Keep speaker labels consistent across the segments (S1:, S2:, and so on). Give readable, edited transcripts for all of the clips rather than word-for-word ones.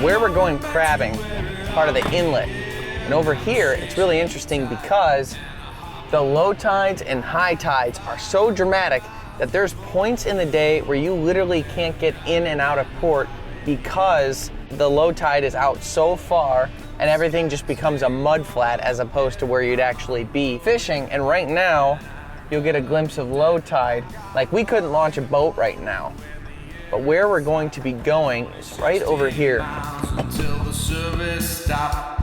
S1: where we're going crabbing is part of the inlet. And over here, it's really interesting because the low tides and high tides are so dramatic that there's points in the day where you literally can't get in and out of port because the low tide is out so far and everything just becomes a mud flat as opposed to where you'd actually be fishing. And right now, you'll get a glimpse of low tide. Like, we couldn't launch a boat right now, but where we're going to be going is right over here.
S2: Until the service stopped.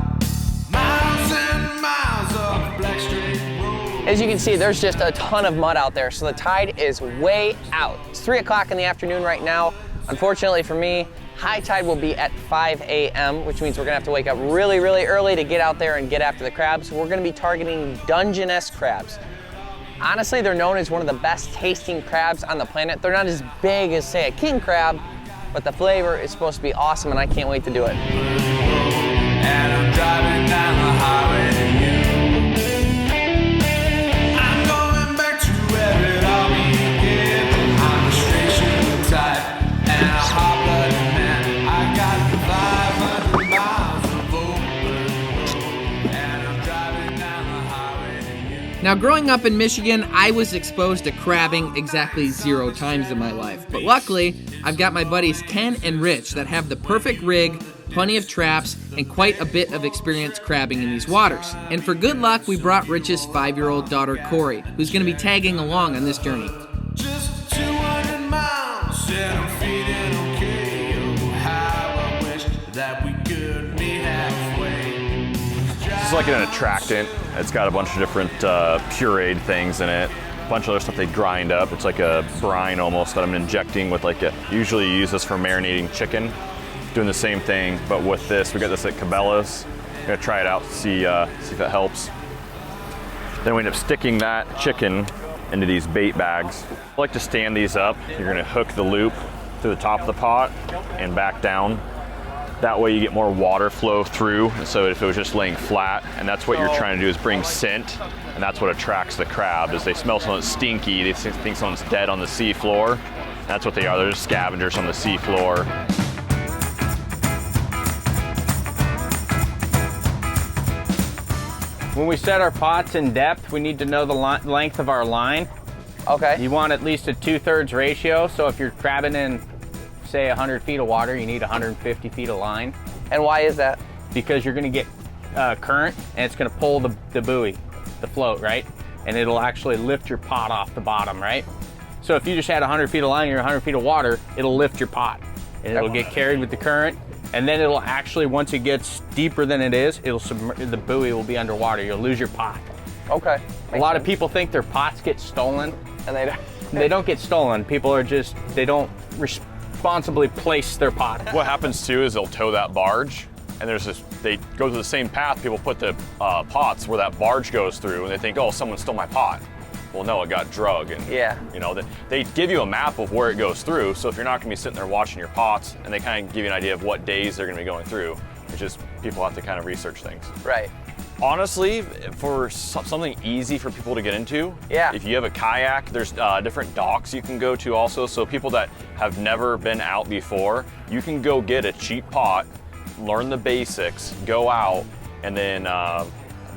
S2: Miles and miles of Black Street Road.
S1: As you can see, there's just a ton of mud out there, so the tide is way out. It's 3 o'clock in the afternoon right now. Unfortunately for me, high tide will be at 5 a.m., which means we're gonna have to wake up really, really early to get out there and get after the crabs. So we're gonna be targeting Dungeness crabs. Honestly, they're known as one of the best tasting crabs on the planet. They're not as big as, say, a king crab, but the flavor is supposed to be awesome, and I can't wait to do it.
S2: And I'm driving down the highway to you. I'm going back to where it all began. I'm a straight shooting type and a hot-blooded man. I got 500 miles of open road, and I'm driving down the highway to you.
S3: Now, growing up in Michigan, I was exposed to crabbing exactly 0 times in my life. But luckily, I've got my buddies Ken and Rich that have the perfect rig, plenty of traps, and quite a bit of experience crabbing in these waters. And for good luck, we brought Rich's 5-year-old daughter, Corey, who's going to be tagging along on this journey.
S2: Just 200 miles and I'm feeling okay. Oh, how I wish that we could meet halfway.
S4: This is like an attractant. It's got a bunch of different pureed things in it. A bunch of other stuff they grind up. It's like a brine almost that I'm injecting with like a, usually you use this for marinating chicken. Doing the same thing, but with this, we got this at Cabela's. I'm gonna try it out, see if it helps. Then we end up sticking that chicken into these bait bags. I like to stand these up. You're gonna hook the loop through the top of the pot and back down. That way you get more water flow through. So if it was just laying flat, and that's what you're trying to do is bring scent, and that's what attracts the crab, is they smell something stinky, they think someone's dead on the sea floor. That's what they are, they're just scavengers on the sea floor.
S5: When we set our pots in depth, we need to know the length of our line.
S1: Okay.
S5: You want at least a 2/3 ratio, so if you're crabbing in, say, 100 feet of water, you need 150 feet of line.
S1: And why is that?
S5: Because you're gonna get current, and it's gonna pull the buoy, the float, right? And it'll actually lift your pot off the bottom, right? So if you just had 100 feet of line, you're 100 feet of water, it'll lift your pot. And it'll get carried with the current, and then it'll actually, once it gets deeper than it is, the buoy will be underwater. You'll lose your pot.
S1: Okay.
S5: A lot of people think their pots get stolen,
S1: And they don't.
S5: They don't get stolen. People are just, they don't responsibly place their pot.
S4: What happens too is they'll tow that barge, and there's this, they go to the same path, people put the pots where that barge goes through, and they think, oh, someone stole my pot. Well, no, it got drug, and
S1: Yeah.
S4: you know, they give you a map of where it goes through, so if you're not gonna be sitting there watching your pots, and they kind of give you an idea of what days they're gonna be going through, it's just people have to kind of research things.
S1: Right.
S4: Honestly, for something easy for people to get into,
S1: Yeah.
S4: if you have a kayak, there's different docks you can go to also, so people that have never been out before, you can go get a cheap pot, learn the basics, go out, and then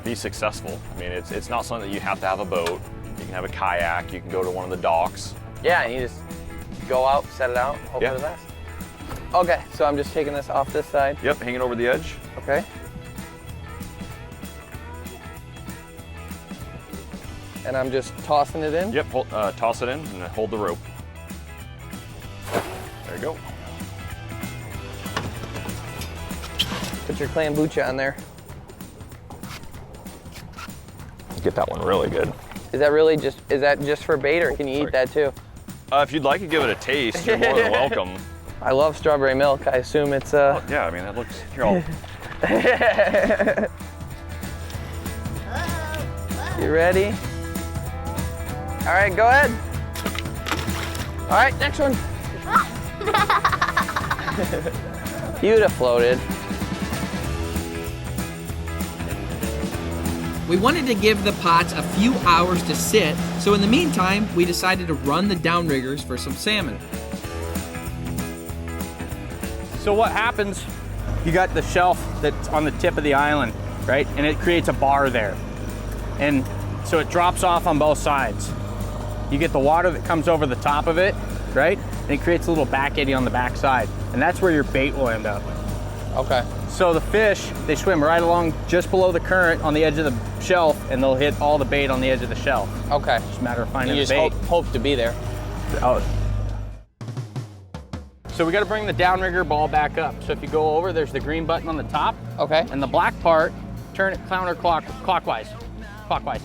S4: be successful. I mean, it's not something that you have to have a boat. You can have a kayak, you can go to one of the docks.
S1: Yeah, and you just go out, set it out, hope
S4: Yeah.
S1: for the best. Okay, so I'm just taking this off this side.
S4: Yep, hanging over the edge.
S1: Okay. And I'm just tossing it in?
S4: Yep, toss it in and then hold the rope. There you go.
S1: Put your kombucha on there.
S4: Get that one really good.
S1: Is that just for bait, or can you eat that too?
S4: If you'd like to give it a taste, you're more than welcome.
S1: I love strawberry milk. I assume it's
S4: Oh, yeah, I mean, that looks, you're all,
S1: You ready? All right, go ahead. All right, next one. You'd have floated.
S3: We wanted to give the pots a few hours to sit, so in the meantime, we decided to run the downriggers for some salmon.
S5: So what happens you got the shelf that's on the tip of the island, right? And it creates a bar there. And so it drops off on both sides. You get the water that comes over the top of it, right? And it creates a little back eddy on the back side. And that's where your bait will end up.
S1: Okay.
S5: So the fish, they swim right along just below the current on the edge of the shelf, and they'll hit all the bait on the edge of the shelf.
S1: Okay.
S5: It's just a matter of finding
S1: You
S5: the
S1: just
S5: bait.
S1: hope to be there.
S5: Oh. So we got to bring the downrigger ball back up. So if you go over, there's the green button on the top.
S1: Okay.
S5: And the black part, turn it counterclockwise. Clockwise.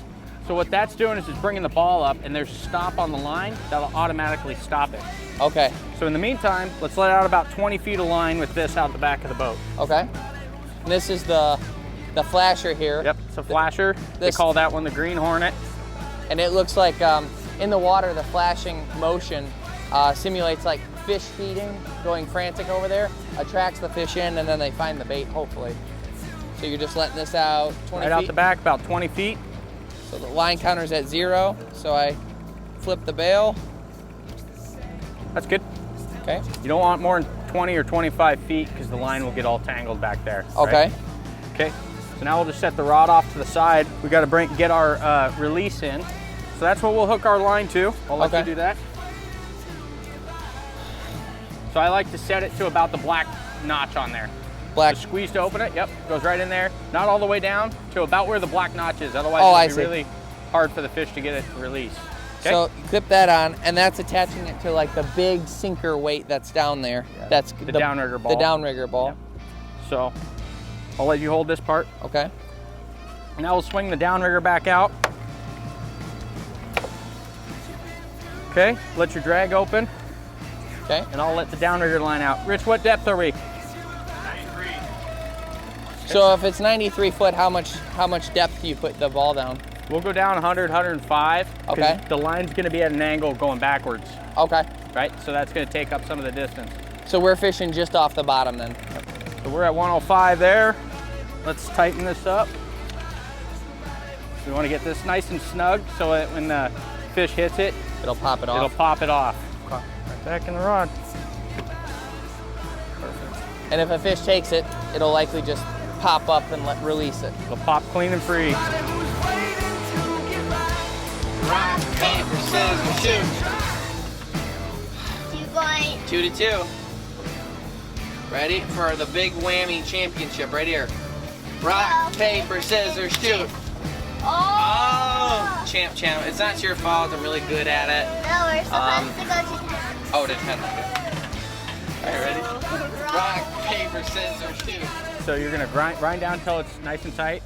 S5: So what that's doing is it's bringing the ball up, and there's a stop on the line that'll automatically stop it.
S1: Okay.
S5: So in the meantime, let's let out about 20 feet of line with this out the back of the boat.
S1: Okay. And this is the flasher here.
S5: Yep, it's a flasher. They
S1: This-
S5: call that one the Green Hornet.
S1: And it looks like in the water, the flashing motion simulates like fish feeding, going frantic over there, attracts the fish in, and then they find the bait, hopefully. So you're just letting this out 20
S5: Right
S1: feet?
S5: out the back, about 20 feet.
S1: So the line counter's at 0, so I flip the bail.
S5: That's good.
S1: Okay.
S5: You don't want more than 20 or 25 feet because the line will get all tangled back there.
S1: Okay.
S5: Right? Okay. So now we'll just set the rod off to the side. We got to get our release in. So that's what we'll hook our line to. I'll let you do that. So I like to set it to about the black notch on there.
S1: Black.
S5: Just squeeze to open it. Yep, goes right in there. Not all the way down, to about where the black notch is. Otherwise,
S1: Oh, I
S5: it'll be
S1: see.
S5: really hard for the fish to get it released. Okay?
S1: So you clip that on, and that's attaching it to like the big sinker weight that's down there. That's
S5: the downrigger ball.
S1: The downrigger ball.
S5: Yep. So I'll let you hold this part.
S1: Okay.
S5: Now we'll swing the downrigger back out. Okay, let your drag open,
S1: Okay.
S5: and I'll let the downrigger line out. Rich, what depth are we?
S1: So if it's 93 foot, how much depth do you put the ball down?
S5: We'll go down 100, 105. 'cause
S1: Okay.
S5: The line's gonna be at an angle going backwards,
S1: Okay.
S5: right? So that's gonna take up some of the distance.
S1: So we're fishing just off the bottom then.
S5: So we're at 105 there. Let's tighten this up. We wanna get this nice and snug so that when the fish hits it,
S1: It'll pop it off.
S5: it'll pop it off.
S1: Okay.
S5: Right back in the rod.
S1: And if a fish takes it, it'll likely just pop up and release it.
S5: It'll pop clean and free.
S1: Rock, paper, scissors, shoot.
S6: 2 point.
S1: 2-2. Ready for the big whammy championship right here. Rock, paper, scissors, shoot. Oh! Champ. It's not your fault. I'm really good at it.
S6: No, we're supposed to go to 10.
S1: Oh, to 10. All right, ready? Rock, paper, scissors, shoot.
S5: So you're gonna grind down until it's nice and tight.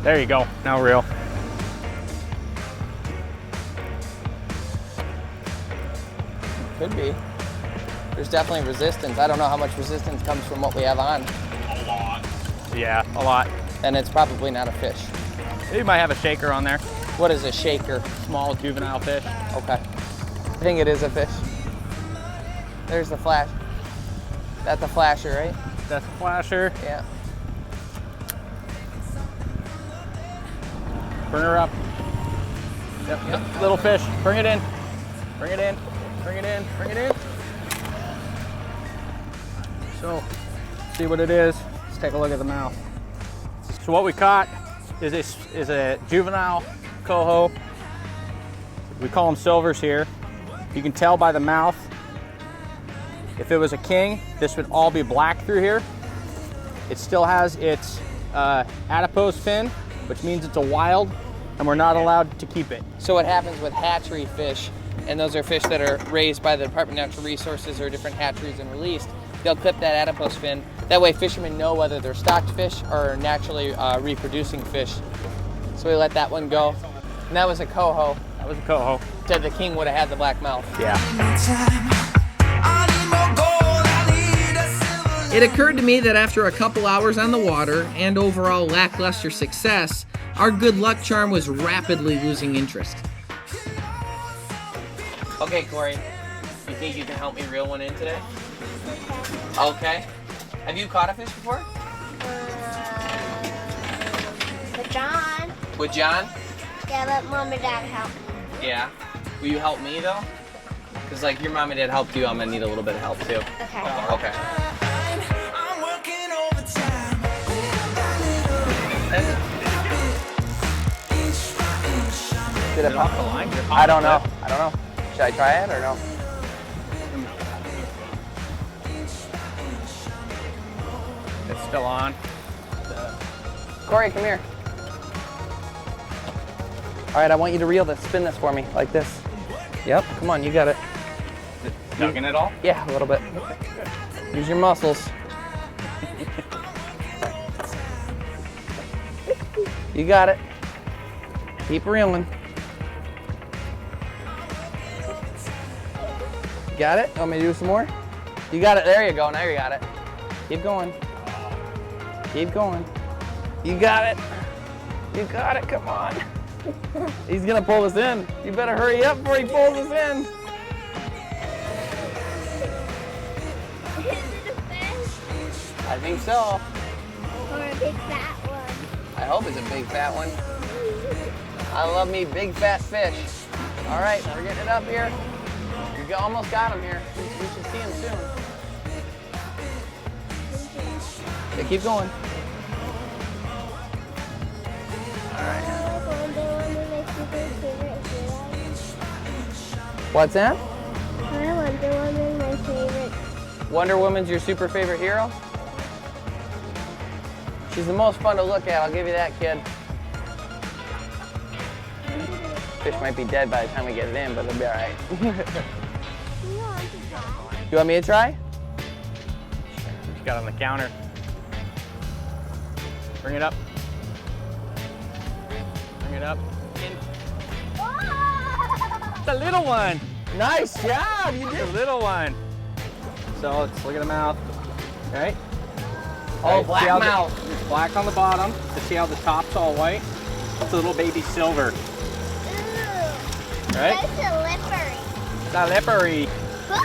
S5: There you go, now reel.
S1: Could be. There's definitely resistance. I don't know how much resistance comes from what we have on.
S5: Yeah, a lot.
S1: And it's probably not a fish.
S5: You might have a shaker on there.
S1: What is a shaker?
S5: Small juvenile fish.
S1: Okay. I think it is a fish. There's the flash. That's a flasher, right?
S5: That's a flasher.
S1: Yeah.
S5: Bring her up. Yep. Little fish. Bring it in. Bring it in. Bring it in. Bring it in. So, see what it is. Let's take a look at the mouth. So what we caught is a juvenile coho. We call them silvers here. You can tell by the mouth. If it was a king, this would all be black through here. It still has its adipose fin, which means it's a wild, and we're not allowed to keep it.
S1: So what happens with hatchery fish, and those are fish that are raised by the Department of Natural Resources or different hatcheries and released, they'll clip that adipose fin. That way fishermen know whether they're stocked fish or naturally reproducing fish. So we let that one go. And that was a coho.
S5: That was a coho.
S1: Said the king would have had the black mouth.
S5: Yeah.
S3: It occurred to me that after a couple hours on the water and overall lackluster success, our good luck charm was rapidly losing interest.
S1: Okay, Corey, you think you can help me reel one in today? Okay. Have you caught a fish before?
S6: With John.
S1: With John?
S6: Yeah, but Mom and Dad help me.
S1: Yeah. Will you help me though? Because like your mom and dad helped you, I'm gonna need a little bit of help too.
S6: Okay.
S1: Okay. Did it pop?
S5: The line?
S1: I don't know. I don't know. Should I try it or no?
S5: It's still on.
S1: Corey, come here. All right, I want you to reel this, spin this for me, like this. Yep, come on, you got it.
S5: Dugging it all?
S1: Yeah, a little bit. Use your muscles. You got it. Keep reeling. Got it? Want me to do some more? You got it. There you go. Now you got it. Keep going. Keep going. You got it. You got it. Come on. He's going to pull us in. You better hurry up before he pulls us in.
S6: Is it a fish?
S1: I think so.
S6: Or a big fat one?
S1: I hope it's a big fat one. I love me big fat fish. All right, we're getting it up here. You almost got him here. We should see him soon. Okay, keep going. All right. What's that?
S6: I Wonder Woman my favorite.
S1: Wonder Woman's your super favorite hero? She's the most fun to look at, I'll give you that, kid. Fish might be dead by the time we get it in, but it'll be all right. You want me to try?
S5: Just got on the counter. Bring it up. Bring it up. In. It's a little one.
S1: Nice job, you
S5: It's
S1: did.
S5: a little one. So let's look at the mouth. Right?
S1: Oh,
S5: Right,
S1: black
S5: see how
S1: mouth.
S5: It's black on the bottom. To see how the top's all white. It's a little baby silver. Right?
S6: That's slippery.
S5: It's not slippery.
S6: Whoa.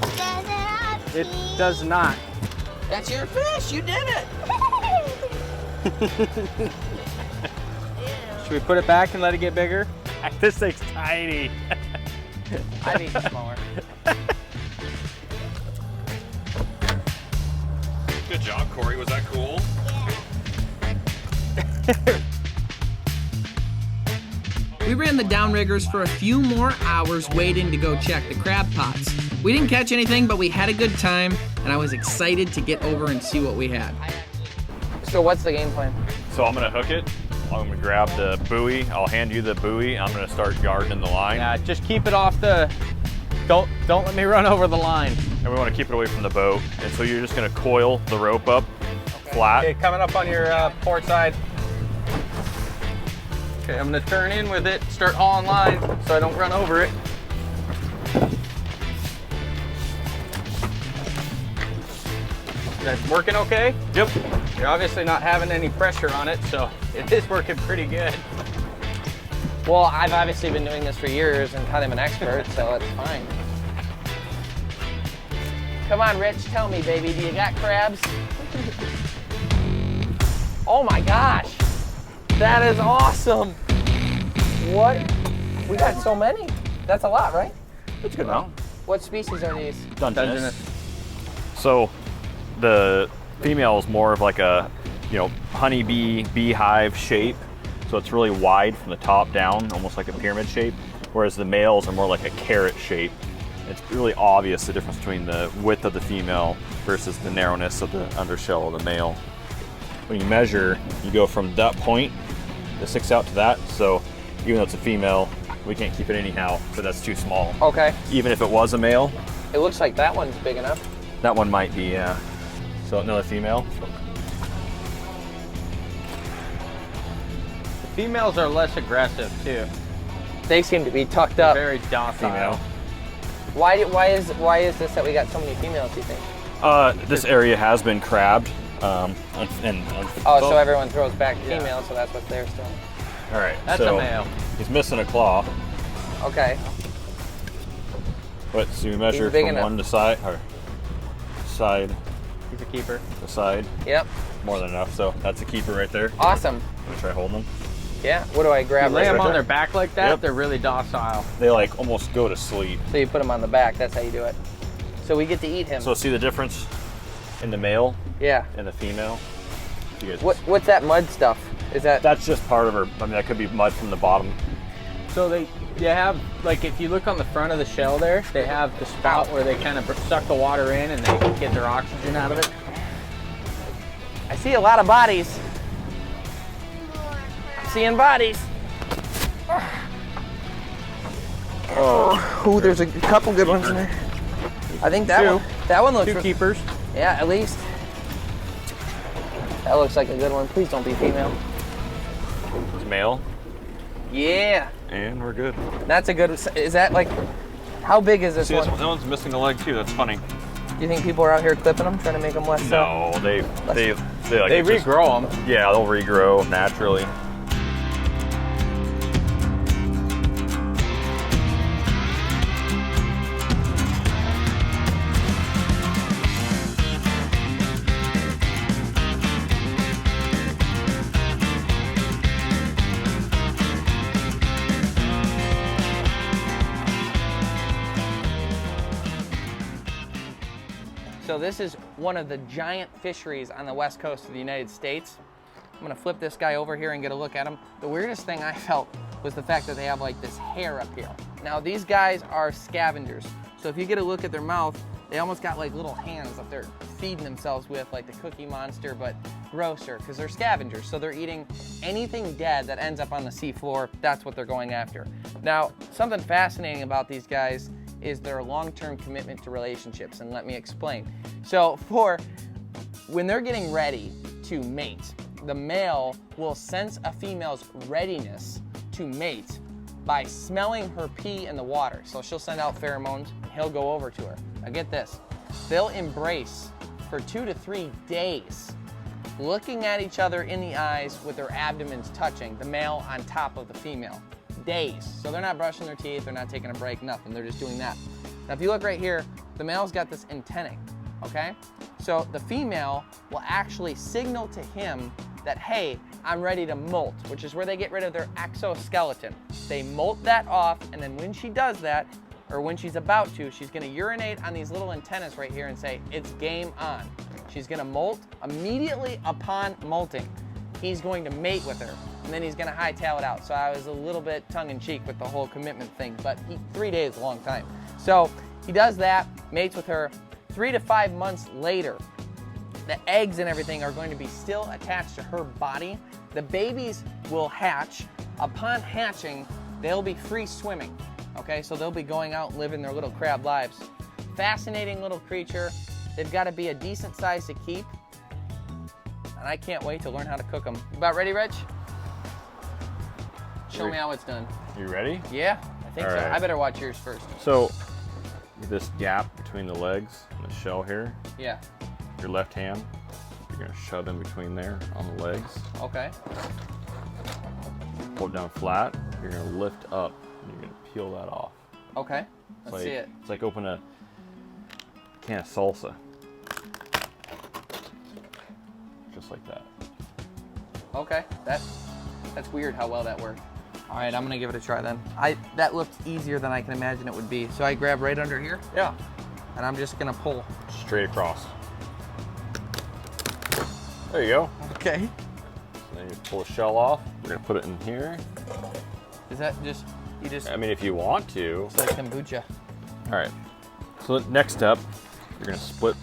S6: Does it have
S5: It
S6: teeth?
S5: does not.
S1: That's your fish, you did it.
S5: Should we put it back and let it get bigger? This thing's tiny.
S1: I'd eat smaller.
S4: Good job, Corey. Was that cool?
S3: We ran the downriggers for a few more hours waiting to go check the crab pots. We didn't catch anything, but we had a good time, and I was excited to get over and see what we had.
S1: So what's the game plan?
S4: So I'm gonna hook it. I'm gonna grab the buoy. I'll hand you the buoy. I'm gonna start gardening the line.
S5: Yeah, just keep it off the. Don't let me run over the line.
S4: And we want to keep it away from the boat. And so you're just gonna coil the rope up flat.
S5: Okay, coming up on your port side. Okay, I'm gonna turn in with it, start hauling line so I don't run over it. That's working okay?
S4: Yep.
S5: You're obviously not having any pressure on it, so it is working pretty good.
S1: Well, I've obviously been doing this for years and kind of an expert, so it's fine. Come on, Rich, tell me, baby, do you got crabs? Oh my gosh, that is awesome. What? We got so many. That's a lot, right?
S4: That's good amount.
S1: What species are these?
S4: Dungeness. So the female is more of like a, honeybee, beehive shape. So it's really wide from the top down, almost like a pyramid shape. Whereas the males are more like a carrot shape. It's really obvious the difference between the width of the female versus the narrowness of the undershell of the male. When you measure, you go from that point, the six out to that. So even though it's a female, we can't keep it anyhow, so that's too small.
S1: Okay.
S4: Even if it was a male,
S1: It looks like that one's big enough.
S4: that one might be, yeah. So another female.
S5: Females are less aggressive too.
S1: They seem to be tucked up.
S5: Very docile.
S4: Female.
S1: Why is this that we got so many females, do you think?
S4: This area has been crabbed.
S1: Oh, so everyone throws back female, so that's what's there still.
S4: All right.
S5: That's
S4: so
S5: a male.
S4: He's missing a claw.
S1: Okay.
S4: But so you measure
S1: He's big
S4: from
S1: enough.
S4: one to side, or side
S5: He's a keeper.
S4: to side.
S1: Yep.
S4: More than enough. So that's a keeper right there.
S1: Awesome.
S4: I'm gonna try holding them.
S1: Yeah. What do I grab?
S5: Lay them
S1: right
S5: on
S1: there?
S5: their back like that,
S4: Yep.
S5: they're really docile.
S4: They like almost go to sleep.
S1: So you put them on the back. That's how you do it. So we get to eat him.
S4: So see the difference in the male
S1: yeah.
S4: and the female? You guys-
S1: What's that mud stuff? Is that?
S4: That's just part of her. I mean, that could be mud from the bottom.
S5: So they have, like, if you look on the front of the shell there, they have the spout where they kind of suck the water in and they get their oxygen out of it.
S1: I see a lot of bodies. I'm seeing bodies. Oh, there's a couple good ones in there. I think that one looks.
S5: Two keepers.
S1: Yeah, at least. That looks like a good one. Please don't be female.
S4: It's male,
S1: Yeah,
S4: and we're good.
S1: that's a good. Is that like? How big is this
S4: See,
S1: one?
S4: that one's missing a leg too. That's funny.
S1: Do you think people are out here clipping them, trying to make them less?
S4: No, they like
S5: They
S4: just-
S5: regrow them.
S4: Yeah, they'll regrow naturally.
S1: So this is one of the giant fisheries on the west coast of the United States. I'm gonna flip this guy over here and get a look at him. The weirdest thing I felt was the fact that they have like this hair up here. Now these guys are scavengers. So if you get a look at their mouth, they almost got like little hands that they're feeding themselves with, like the Cookie Monster, but grosser, because they're scavengers. So they're eating anything dead that ends up on the seafloor. That's what they're going after. Now, something fascinating about these guys is their long-term commitment to relationships, and let me explain. So when they're getting ready to mate, the male will sense a female's readiness to mate by smelling her pee in the water. So she'll send out pheromones, and he'll go over to her. Now get this, they'll embrace for 2 to 3 days, looking at each other in the eyes with their abdomens touching, the male on top of the female. Days. So they're not brushing their teeth, they're not taking a break, nothing. They're just doing that. Now if you look right here, the male's got this antennae, okay? So the female will actually signal to him that, hey, I'm ready to molt, which is where they get rid of their exoskeleton. They molt that off, and then when she does that, or when she's about to, she's gonna urinate on these little antennas right here and say, it's game on. She's gonna molt. Immediately upon molting, he's going to mate with her, and then he's gonna hightail it out. So I was a little bit tongue-in-cheek with the whole commitment thing, but 3 days is a long time. So he does that, mates with her. 3 to 5 months later, the eggs and everything are going to be still attached to her body. The babies will hatch. Upon hatching, they'll be free swimming. Okay, so they'll be going out and living their little crab lives. Fascinating little creature. They've got to be a decent size to keep. And I can't wait to learn how to cook them. You about ready, Rich? Show me how it's done.
S4: You ready?
S1: Yeah, I think
S4: All
S1: so.
S4: right.
S1: I better watch yours first.
S4: So, this gap between the legs and the shell here,
S1: Yeah,
S4: your left hand, you're gonna shove in between there on the legs.
S1: okay.
S4: Pull it down flat. You're gonna lift up and you're gonna peel that off.
S1: Okay,
S4: It's
S1: let's
S4: like,
S1: see it.
S4: It's like open a can of salsa. Just like that.
S1: Okay, that's weird how well that worked. All right, I'm gonna give it a try then. That looked easier than I can imagine it would be. So I grab right under here,
S4: Yeah.
S1: and I'm just gonna pull.
S4: Straight across. There you go.
S1: Okay.
S4: So then you pull the shell off. We're gonna put it in here.
S1: Is that just, you just,
S4: I mean, if you want to.
S1: it's like kombucha.
S4: All right. So next step, you're gonna split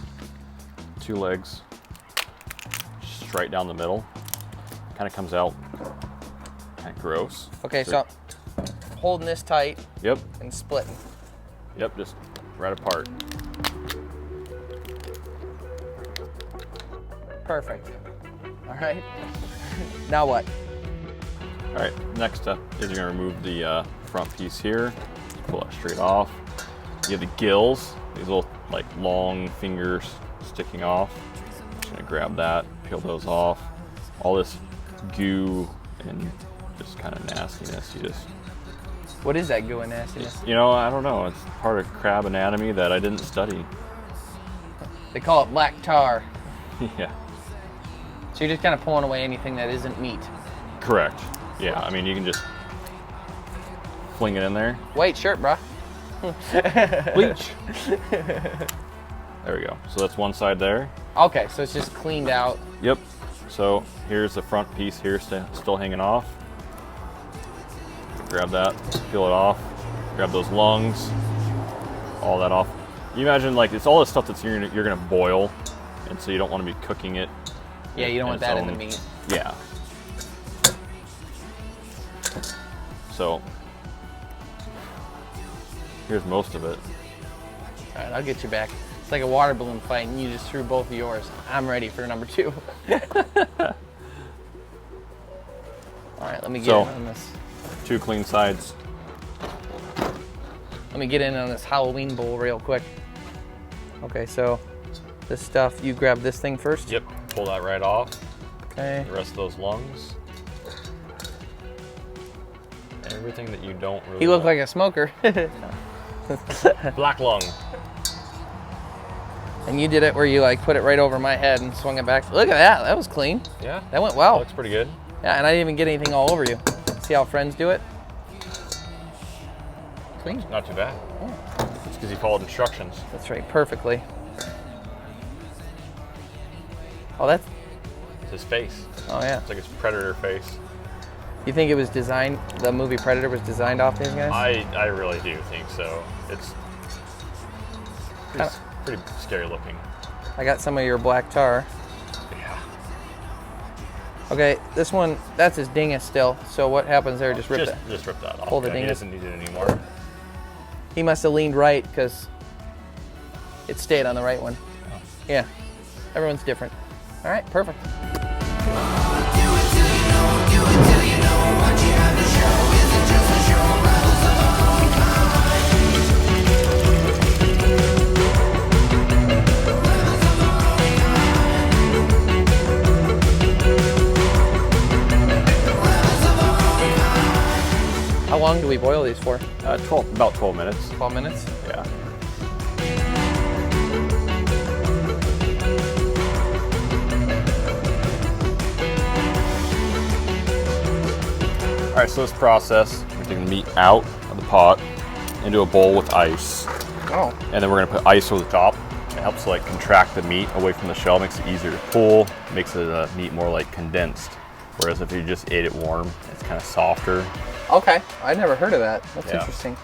S4: 2 legs straight down the middle. Kind of comes out kind of gross.
S1: Okay, so holding this tight
S4: Yep.
S1: and splitting.
S4: Yep. Just right apart.
S1: Perfect. All right. Now what?
S4: All right. Next step is you're gonna remove the front piece here. Pull that straight off. You have the gills. These little like long fingers sticking off. Just gonna grab that, peel those off. All this goo and just kind of nastiness. You just,
S1: What is that goo and nastiness?
S4: you know, I don't know. It's part of crab anatomy that I didn't study.
S1: They call it black tar.
S4: Yeah,
S1: So you're just kind of pulling away anything that isn't meat.
S4: correct. Yeah, I mean, you can just fling it in there.
S1: White shirt, bruh.
S4: Bleach. There we go. So that's one side there.
S1: Okay, so it's just cleaned out.
S4: Yep. So here's the front piece here still hanging off. Grab that, peel it off. Grab those lungs, all that off. You imagine like it's all this stuff that you're gonna boil, and so you don't want to be cooking it.
S1: Yeah, you don't want that in the meat.
S4: Yeah. So here's most of it.
S1: All right, I'll get you back. It's like a water balloon fight, and you just threw both of yours. I'm ready for number 2. All right, let me get in on this.
S4: 2 clean sides.
S1: Let me get in on this Halloween bowl real quick. Okay, so this stuff, you grab this thing first?
S4: Yep, pull that right off.
S1: Okay.
S4: The rest of those lungs. Everything that you don't really
S1: He looked like a smoker.
S4: Black lung.
S1: And you did it where you like put it right over my head and swung it back. Look at that, that was clean.
S4: Yeah.
S1: That went well.
S4: Looks pretty good.
S1: Yeah, and I didn't even get anything all over you. See how friends do it? Clean.
S4: Not too bad. It's because you followed instructions.
S1: That's right, perfectly. Oh, that's,
S4: It's his face.
S1: oh yeah.
S4: It's like his predator face.
S1: You think it was designed, the movie Predator was designed off these guys?
S4: I really do think so. It's pretty scary looking.
S1: I got some of your black tar.
S4: Yeah.
S1: Okay, this one, that's his dingus still. So what happens there? Just rip it.
S4: Just rip that off.
S1: Pull the
S4: Yeah, he
S1: dingus.
S4: doesn't need it anymore.
S1: He must have leaned right because it stayed on the right one. Yeah, everyone's different. All right, perfect. How long do we boil these for?
S4: About 12 minutes.
S1: 12 minutes?
S4: Yeah. All right, so this process, we're taking the meat out of the pot into a bowl with ice.
S1: Oh.
S4: And then we're gonna put ice over the top. It helps to like contract the meat away from the shell, makes it easier to pull, makes the meat more like condensed. Whereas if you just ate it warm, it's kind of softer.
S1: Okay, I never heard of that. That's
S4: Yeah.
S1: interesting.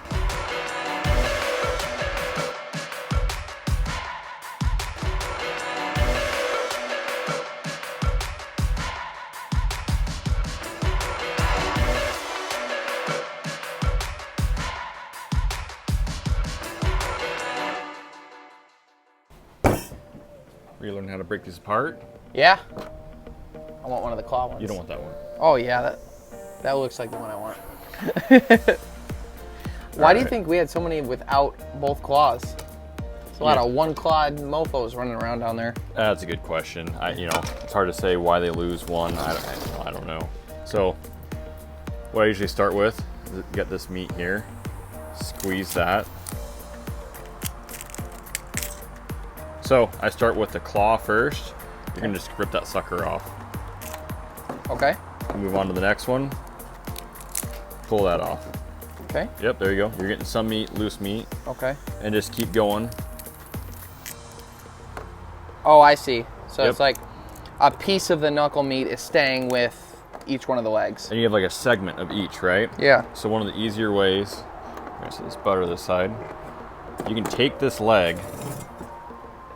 S4: Are you learning how to break these apart?
S1: Yeah. I want one of the claw ones.
S4: You don't want that one.
S1: Oh yeah, that looks like the one I want. Why do you think we had so many without both claws? There's a lot of one-clawed mofos running around down there.
S4: That's a good question. It's hard to say why they lose one. I don't know. So, what I usually start with is get this meat here, squeeze that. So I start with the claw first. You're gonna just rip that sucker off.
S1: Okay.
S4: Move on to the next one. Pull that off.
S1: Okay.
S4: Yep, there you go. You're getting some meat, loose meat,
S1: Okay.
S4: and just keep going.
S1: Oh, I see. So
S4: Yep.
S1: it's like a piece of the knuckle meat is staying with each one of the legs.
S4: And you have like a segment of each, right?
S1: Yeah.
S4: So one of the easier ways, I'm gonna set this butter this side. You can take this leg,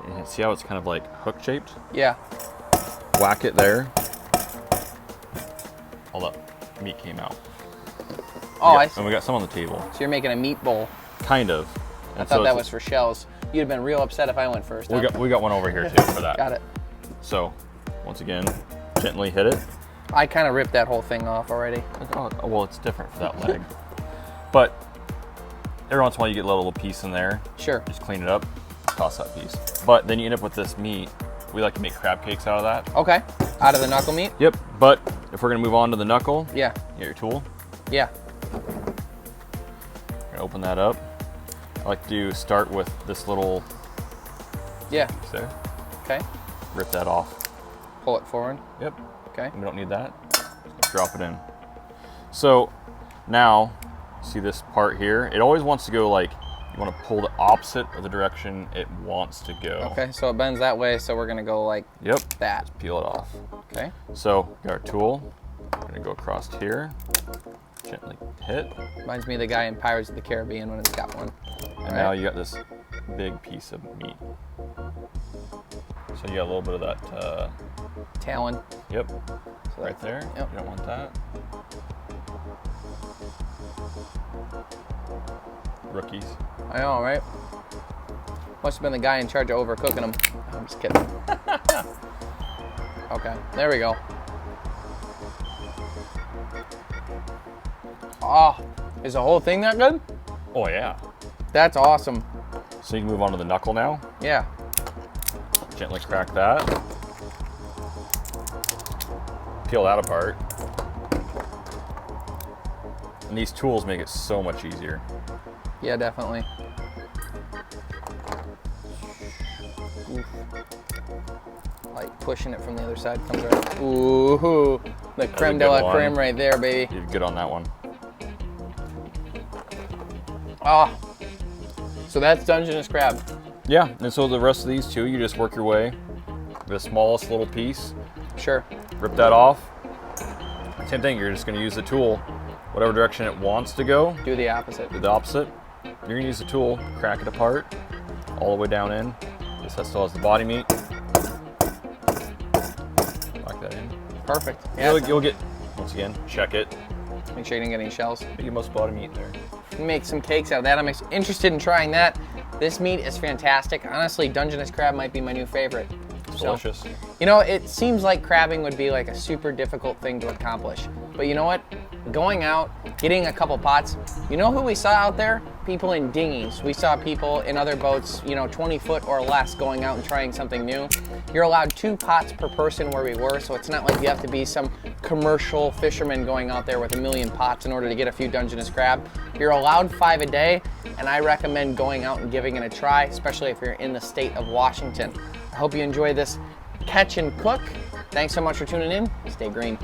S4: and see how it's kind of like hook shaped?
S1: Yeah.
S4: Whack it there. All that meat came out.
S1: Oh, I see.
S4: And we got some on the table.
S1: So you're making a meat bowl.
S4: Kind of.
S1: I
S4: And
S1: thought
S4: so
S1: that
S4: it's-
S1: was for shells. You'd have been real upset if I went first.
S4: we
S1: huh?
S4: got one over here too for that.
S1: Got it.
S4: So once again, gently hit it.
S1: I kind of ripped that whole thing off already.
S4: Oh, well, it's different for that leg. But every once in a while you get a little piece in there.
S1: Sure.
S4: Just clean it up, toss that piece. But then you end up with this meat. We like to make crab cakes out of that.
S1: Okay. Out of the knuckle meat?
S4: Yep, but if we're gonna move on to the knuckle,
S1: Yeah.
S4: you get your tool.
S1: Yeah.
S4: You're gonna open that up. I like to start with this little
S1: Yeah.
S4: piece there.
S1: Okay.
S4: Rip that off.
S1: Pull it forward.
S4: Yep,
S1: Okay.
S4: we don't need that. Just drop it in. So now, see this part here? It always wants to go like You want to pull the opposite of the direction it wants to go.
S1: Okay, so it bends that way, so we're gonna go like
S4: Yep.
S1: that.
S4: Just peel it off.
S1: Okay.
S4: So, we got our tool. We're gonna go across here. Gently hit.
S1: Reminds me of the guy in Pirates of the Caribbean when it's got one.
S4: And now you got this big piece of meat. So you got a little bit of that,
S1: Talon.
S4: yep,
S1: So
S4: right there.
S1: Yep.
S4: You don't want that. Rookies.
S1: I know, right? Must have been the guy in charge of overcooking them. I'm just kidding. Okay, there we go. Oh, is the whole thing that good?
S4: Oh yeah.
S1: That's awesome.
S4: So you can move on to the knuckle now.
S1: Yeah.
S4: Gently crack that. Peel that apart. And these tools make it so much easier.
S1: Yeah, definitely. Oof. Like pushing it from the other side comes right. Ooh, the creme de
S4: good
S1: la
S4: one.
S1: creme right there, baby.
S4: You did good on that one.
S1: Ah. So that's Dungeness crab.
S4: Yeah, and so the rest of these two, you just work your way. The smallest little piece,
S1: Sure.
S4: rip that off. Same thing, you're just gonna use the tool, whatever direction it wants to go,
S1: Do the opposite.
S4: do the opposite. You're gonna use the tool, crack it apart, all the way down in. This still has the body meat. Lock that in.
S1: Perfect. Yeah.
S4: You'll get, once again, check it.
S1: Make sure you didn't get any shells.
S4: Get most body meat in there.
S1: Make some cakes out of that. I'm interested in trying that. This meat is fantastic. Honestly, Dungeness crab might be my new favorite.
S4: It's
S1: So,
S4: delicious.
S1: you know, it seems like crabbing would be like a super difficult thing to accomplish. But you know what? Going out, getting a couple pots. You know who we saw out there? People in dinghies. We saw people in other boats, 20 foot or less, going out and trying something new. You're allowed 2 pots per person where we were, so it's not like you have to be some commercial fisherman going out there with 1 million pots in order to get a few Dungeness crab. You're allowed 5 a day, and I recommend going out and giving it a try, especially if you're in the state of Washington. I hope you enjoy this catch and cook. Thanks so much for tuning in. Stay green.